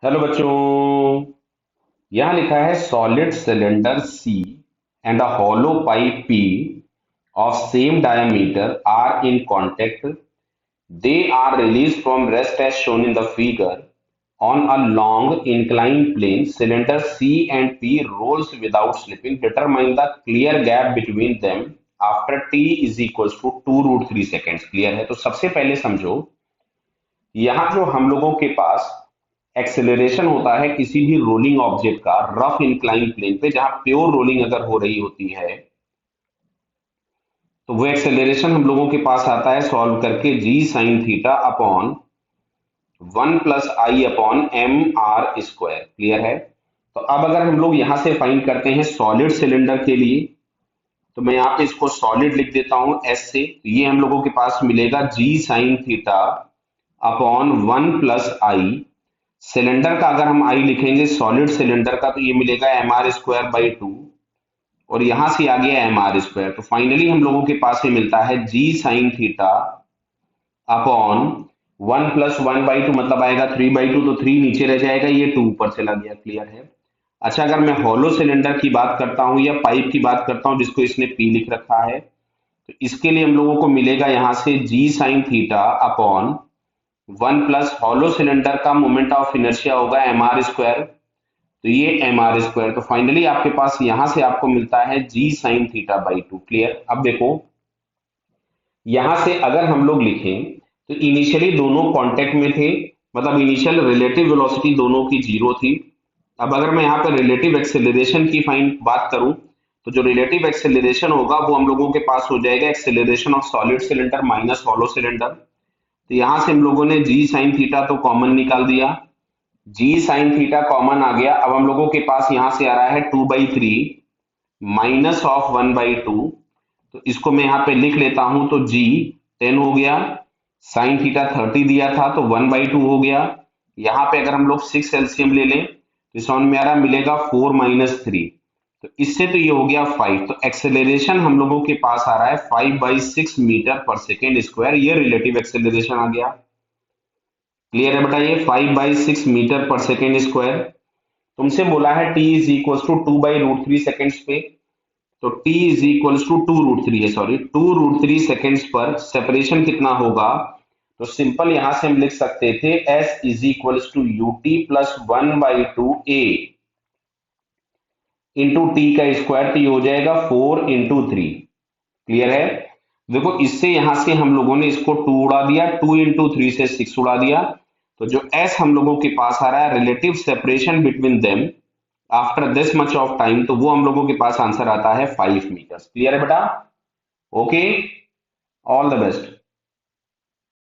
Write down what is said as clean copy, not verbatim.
Hello बच्चों। यहाँ लिखा है solid cylinder C and a hollow pipe P of same diameter are in contact. They are released from rest as shown in the figure. On a long inclined plane, cylinder C and P rolls without slipping. Determine the clear gap between them after t is equals to 2 root 3 seconds. Clear है? तो सबसे पहले समझो, यहाँ जो हम लोगों के पास एक्सेलरेशन होता है किसी भी रोलिंग ऑब्जेक्ट का रफ इंक्लाइन प्लेन पे, जहां प्योर रोलिंग अगर हो रही होती है तो वो एक्सेलरेशन हम लोगों के पास आता है सॉल्व करके g sine theta upon 1 + I upon m r square. Clear है? तो अब अगर हम लोग यहां से फाइंड करते हैं सॉलिड सिलेंडर के लिए, तो मैं यहाँ पे इसको सॉलिड लिख देता हूं एस से। तो ये हम लोगों के पास मिलेगा g sine theta upon 1 + I। Cylinder का अगर हम आई लिखेंगे सॉलिड सिलेंडर का, तो ये मिलेगा mr²/2 और यहां से आ गया mr²। तो फाइनली हम लोगों के पास ये मिलता है जी साइन थीटा अपॉन 1 + 1/2 मतलब आएगा 3/2। तो 3 नीचे रह जाएगा, ये 2 ऊपर चला गया। क्लियर है? अच्छा, अगर मैं हॉलो सिलेंडर की बात करता हूं या पाइप की बात करता हूं जिसको इसने पी लिख रखा है, तो इसके लिए हम लोगों को मिलेगा यहां से g sine theta upon 1 + hollow cylinder का मोमेंट ऑफ इनर्शिया होगा mr²। तो ये mr²। तो फाइनली आपके पास यहां से आपको मिलता है जी साइन थीटा/2। क्लियर? अब देखो, यहां से अगर हम लोग लिखें तो इनिशियली दोनों कांटेक्ट में थे, मतलब इनिशियल रिलेटिव वेलोसिटी दोनों की जीरो थी। अब अगर मैं यहाँ पर रिलेटिव एक्सेलरेशन की फाइन बात करूं, तो जो रिलेटिव एक्सेलरेशन होगा वो हम लोगों के पास हो जाएगा acceleration of solid cylinder minus hollow cylinder. तो यहां से हम लोगों ने जी साइन थीटा तो कॉमन निकाल दिया, जी साइन थीटा कॉमन आ गया। अब हम लोगों के पास यहां से आ रहा है 2/3 माइनस ऑफ 1/2। तो इसको मैं यहाँ पे लिख लेता हूं, तो जी 10 हो गया, साइन थीटा 30 दिया था तो 1/2 हो गया। यहाँ पे अगर हम लोग 6 एलसीएम ले लें तो समझ में आ रहा मिलेगा 4 - 3। तो इससे तो ये हो गया 5। तो एक्सेलरेशन हम लोगों के पास आ रहा है 5/6 मीटर पर सेकेंड स्क्वायर। ये रिलेटिव एक्सेलरेशन आ गया। क्लियर है बेटा? ये 5/6 मीटर पर सेकेंड स्क्वायर। तुमसे बोला है t is equal to 2/√3 seconds पे, तो t इज इक्वल टू 2√3 है, सॉरी 2√3 सेकेंड्स पर सेपरेशन कितना होगा? तो सिंपल यहां से हम लिख सकते थे s is equal to ut plus 1/2a into T का स्क्वायर। तो ये हो जाएगा 4 × 3। क्लियर है? देखो, इससे यहां से हम लोगों ने इसको 2 उड़ा दिया, 2 × 3 से 6 उड़ा दिया। तो जो s हम लोगों के पास आ रहा है relative separation between them after this much of time, तो वो हम लोगों के पास आंसर आता है 5 मीटर। क्लियर है बेटा? Okay, all the best.